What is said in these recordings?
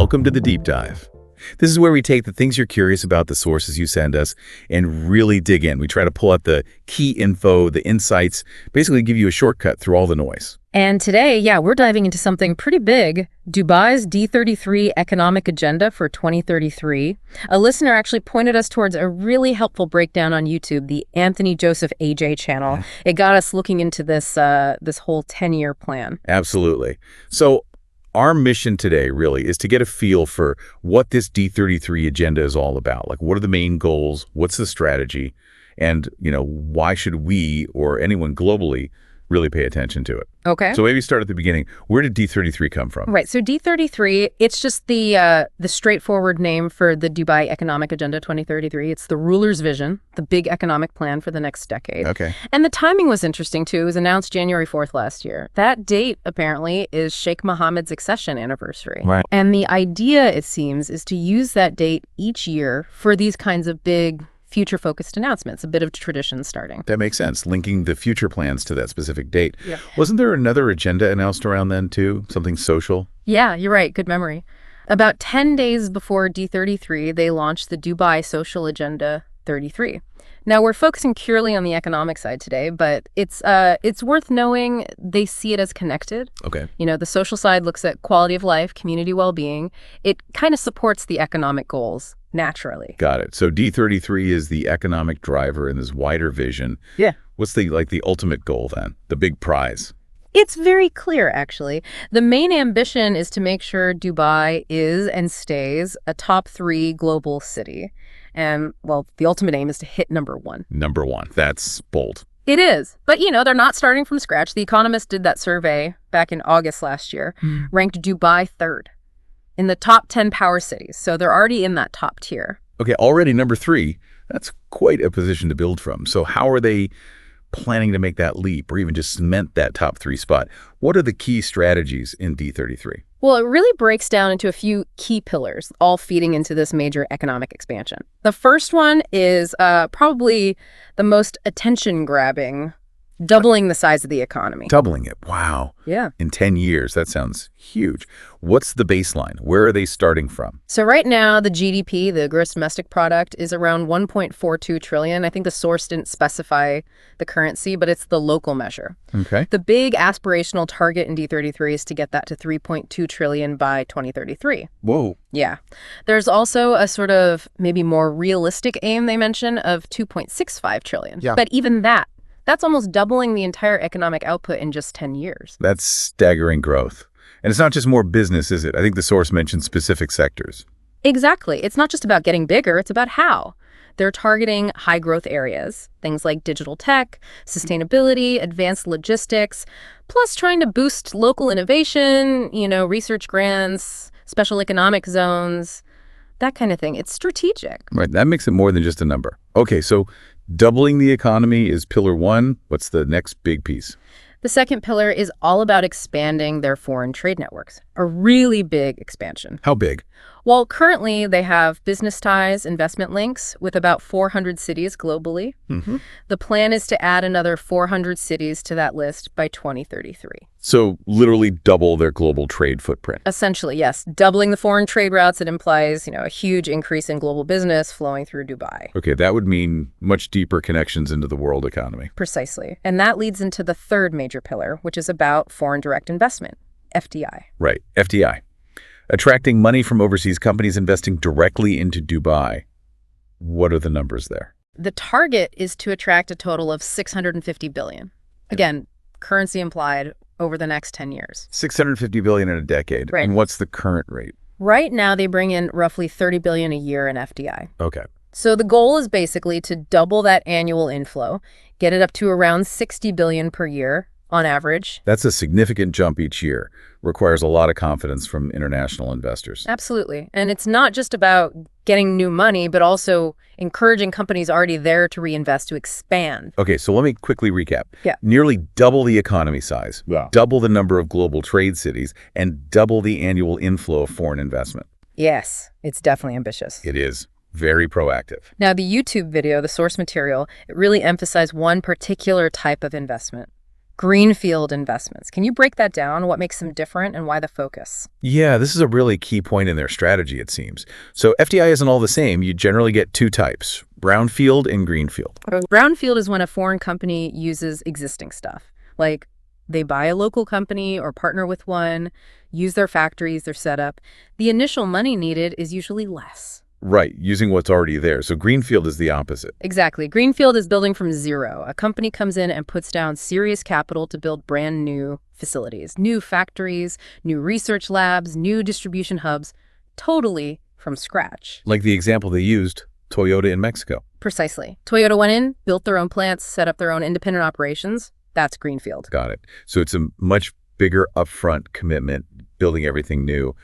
Welcome to the Deep Dive. This is where we take the things you're curious about, the sources you send us, and really dig in. We try to pull out the key info, the insights, basically give you a shortcut through all the noise. And today, we're diving into something pretty big, Dubai's D33 economic agenda for 2033. A listener actually pointed us towards a really helpful breakdown on YouTube, the Anthony Joseph AJ channel. Yeah. It got us looking into this whole 10-year plan. Absolutely. So our mission today really is to get a feel for what this D33 agenda is all about. Like, what are the main goals? What's the strategy? And, why should we or anyone globally really pay attention to it? Okay. So maybe start at the beginning. Where did D33 come from? Right. So D33, it's just the straightforward name for the Dubai Economic Agenda 2033. It's the ruler's vision, the big economic plan for the next decade. Okay. And the timing was interesting, too. It was announced January 4th last year. That date, apparently, is Sheikh Mohammed's accession anniversary. Right. And the idea, it seems, is to use that date each year for these kinds of big future-focused announcements, a bit of tradition starting. That makes sense, linking the future plans to that specific date. Yeah. Wasn't there another agenda announced around then, too? Something social? Yeah, you're right. Good memory. About 10 days before D33, they launched the Dubai Social Agenda 33. Now, we're focusing purely on the economic side today, but it's worth knowing they see it as connected. Okay. The social side looks at quality of life, community well-being. It kind of supports the economic goals naturally. Got it. So D33 is the economic driver in this wider vision. Yeah. What's the ultimate goal then? The big prize? It's very clear, actually. The main ambition is to make sure Dubai is and stays a top 3 global city. And, well, the ultimate aim is to hit number 1. Number 1. That's bold. It is. But, they're not starting from scratch. The Economist did that survey back in August last year, ranked Dubai 3rd in the top 10 power cities. So they're already in that top tier. Okay, already number 3. That's quite a position to build from. So how are they planning to make that leap or even just cement that top 3 spot? What are the key strategies in D33? Well, it really breaks down into a few key pillars, all feeding into this major economic expansion. The first one is probably the most attention-grabbing, doubling the size of the economy. Doubling it. Wow. Yeah. In 10 years. That sounds huge. What's the baseline? Where are they starting from? So right now, the GDP, the gross domestic product, is around 1.42 trillion. I think the source didn't specify the currency, but it's the local measure. Okay. The big aspirational target in D33 is to get that to 3.2 trillion by 2033. Whoa. Yeah. There's also a sort of maybe more realistic aim they mention of 2.65 trillion. Yeah. But even that's almost doubling the entire economic output in just 10 years. That's staggering growth. And it's not just more business, is it? I think the source mentioned specific sectors. Exactly. It's not just about getting bigger, it's about how. They're targeting high growth areas, things like digital tech, sustainability, advanced logistics, plus trying to boost local innovation, research grants, special economic zones, that kind of thing. It's strategic. Right. That makes it more than just a number. Okay, so doubling the economy is pillar 1. What's the next big piece? The second pillar is all about expanding their foreign trade networks, a really big expansion. How big? Well, currently they have business ties, investment links with about 400 cities globally. Mm-hmm. The plan is to add another 400 cities to that list by 2033. So literally double their global trade footprint. Essentially, yes. Doubling the foreign trade routes, it implies, a huge increase in global business flowing through Dubai. Okay, that would mean much deeper connections into the world economy. Precisely. And that leads into the third major pillar, which is about foreign direct investment, FDI. Right, FDI. Attracting money from overseas companies investing directly into Dubai. What are the numbers there? The target is to attract a total of $650 billion. Again, currency implied over the next 10 years. $650 billion in a decade. Right. And what's the current rate? Right now, they bring in roughly $30 billion a year in FDI. Okay. So the goal is basically to double that annual inflow, get it up to around $60 billion per year on average. That's a significant jump each year. Requires a lot of confidence from international investors. Absolutely. And it's not just about getting new money, but also encouraging companies already there to reinvest, to expand. Okay, so let me quickly recap. Yeah. Nearly double the economy size, Yeah. double the number of global trade cities, and double the annual inflow of foreign investment. Yes, it's definitely ambitious. It is very proactive. Now, the YouTube video, the source material, it really emphasized one particular type of investment, Greenfield investments. Can you break that down? What makes them different and why the focus? Yeah, this is a really key point in their strategy, it seems. So FDI isn't all the same. You generally get two types, brownfield and greenfield. Brownfield is when a foreign company uses existing stuff. Like they buy a local company or partner with one, use their factories, their setup. The initial money needed is usually less. Right, using what's already there. So greenfield is the opposite. Exactly. Greenfield is building from zero. A company comes in and puts down serious capital to build brand new facilities, new factories, new research labs, new distribution hubs, totally from scratch. Like the example they used, Toyota in Mexico. Precisely. Toyota went in, built their own plants, set up their own independent operations. That's greenfield. Got it. So it's a much bigger upfront commitment, building everything new.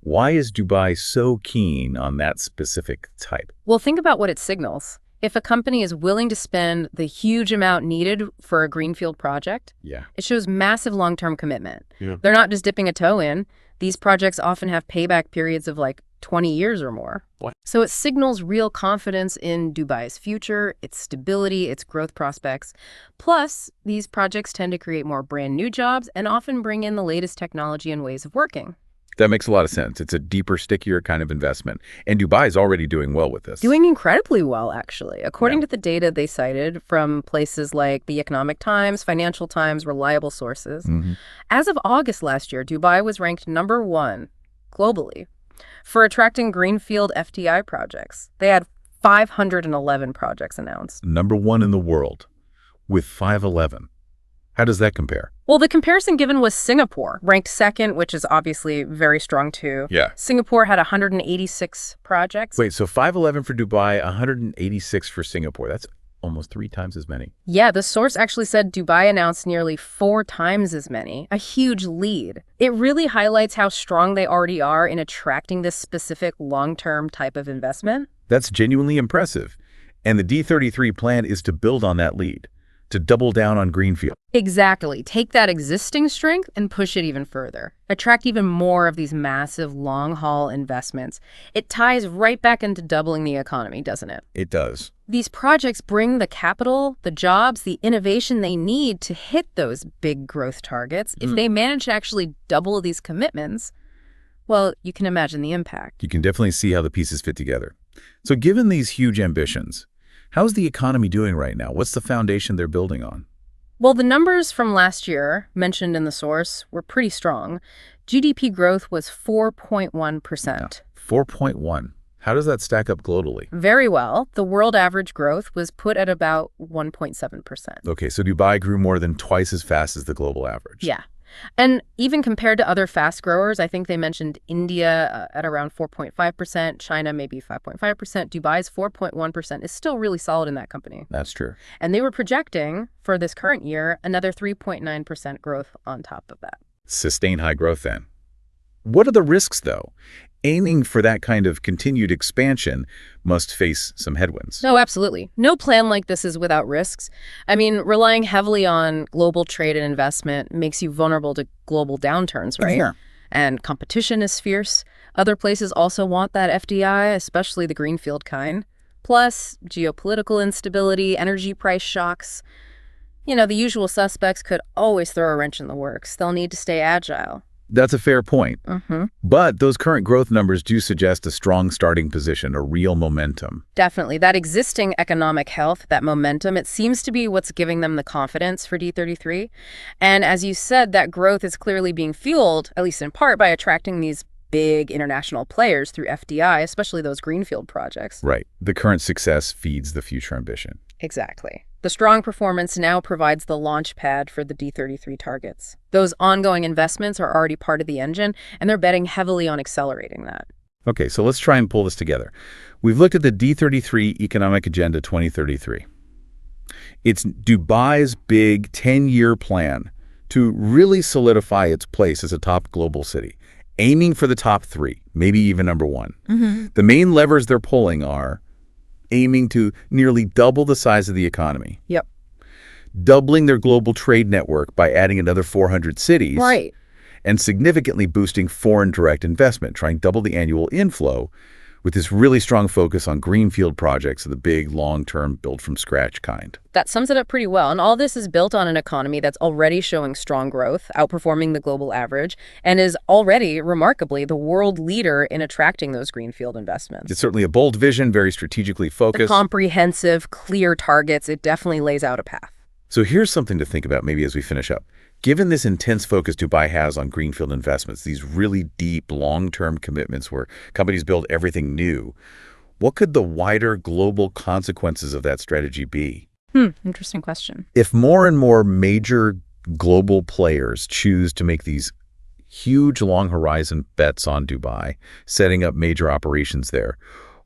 Why is Dubai so keen on that specific type? Well, think about what it signals. If a company is willing to spend the huge amount needed for a greenfield project, Yeah. it shows massive long-term commitment. Yeah. They're not just dipping a toe in. These projects often have payback periods of like 20 years or more. What? So it signals real confidence in Dubai's future, its stability, its growth prospects. Plus, these projects tend to create more brand new jobs and often bring in the latest technology and ways of working. That makes a lot of sense. It's a deeper, stickier kind of investment. And Dubai is already doing well with this. Doing incredibly well, actually. According to the data they cited from places like the Economic Times, Financial Times, reliable sources, as of August last year, Dubai was ranked #1 globally for attracting greenfield FDI projects. They had 511 projects announced. #1 in the world with 511. How does that compare? Well, the comparison given was Singapore, ranked second, which is obviously very strong too. Yeah. Singapore had 186 projects. Wait, so 511 for Dubai, 186 for Singapore. That's almost 3 times as many. Yeah, the source actually said Dubai announced nearly 4 times as many, a huge lead. It really highlights how strong they already are in attracting this specific long-term type of investment. That's genuinely impressive. And the D33 plan is to build on that lead, to double down on greenfield. Exactly. Take that existing strength and push it even further. Attract even more of these massive long-haul investments. It ties right back into doubling the economy, doesn't it? It does. These projects bring the capital, the jobs, the innovation they need to hit those big growth targets. If they manage to actually double these commitments, well, you can imagine the impact. You can definitely see how the pieces fit together. So given these huge ambitions, how's the economy doing right now? What's the foundation they're building on? Well, the numbers from last year, mentioned in the source, were pretty strong. GDP growth was 4.1%. 4.1. How does that stack up globally? Very well. The world average growth was put at about 1.7%. Okay, so Dubai grew more than twice as fast as the global average. Yeah. And even compared to other fast growers, I think they mentioned India at around 4.5%, China maybe 5.5%, Dubai's 4.1% is still really solid in that company. That's true. And they were projecting for this current year another 3.9% growth on top of that. Sustain high growth then. What are the risks, though? Aiming for that kind of continued expansion must face some headwinds. No, absolutely. No plan like this is without risks. I mean, relying heavily on global trade and investment makes you vulnerable to global downturns, right? Yeah. And competition is fierce. Other places also want that FDI, especially the greenfield kind. Plus, geopolitical instability, energy price shocks. You know, the usual suspects could always throw a wrench in the works. They'll need to stay agile. That's a fair point. But those current growth numbers do suggest a strong starting position, a real momentum. Definitely. That existing economic health, that momentum, it seems to be what's giving them the confidence for D33. And as you said, that growth is clearly being fueled, at least in part, by attracting these big international players through FDI, especially those greenfield projects. Right. The current success feeds the future ambition. Exactly. The strong performance now provides the launch pad for the D33 targets. Those ongoing investments are already part of the engine, and they're betting heavily on accelerating that. Okay, so let's try and pull this together. We've looked at the D33 Economic Agenda 2033. It's Dubai's big 10-year plan to really solidify its place as a top global city, aiming for the top 3, maybe even #1. The main levers they're pulling are aiming to nearly double the size of the economy. Yep. Doubling their global trade network by adding another 400 cities. Right. And significantly boosting foreign direct investment, trying to double the annual inflow with this really strong focus on greenfield projects, the big, long-term, build-from-scratch kind. That sums it up pretty well. And all this is built on an economy that's already showing strong growth, outperforming the global average, and is already, remarkably, the world leader in attracting those greenfield investments. It's certainly a bold vision, very strategically focused. The comprehensive, clear targets, it definitely lays out a path. So here's something to think about maybe as we finish up. Given this intense focus Dubai has on greenfield investments, these really deep, long-term commitments where companies build everything new, what could the wider global consequences of that strategy be? Interesting question. If more and more major global players choose to make these huge long-horizon bets on Dubai, setting up major operations there,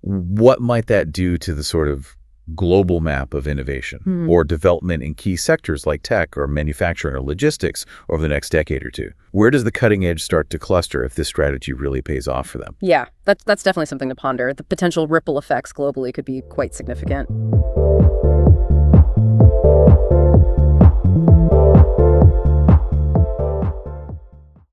what might that do to the sort of global map of innovation or development in key sectors like tech or manufacturing or logistics over the next decade or two? Where does the cutting edge start to cluster if this strategy really pays off for them? Yeah, that's definitely something to ponder. The potential ripple effects globally could be quite significant.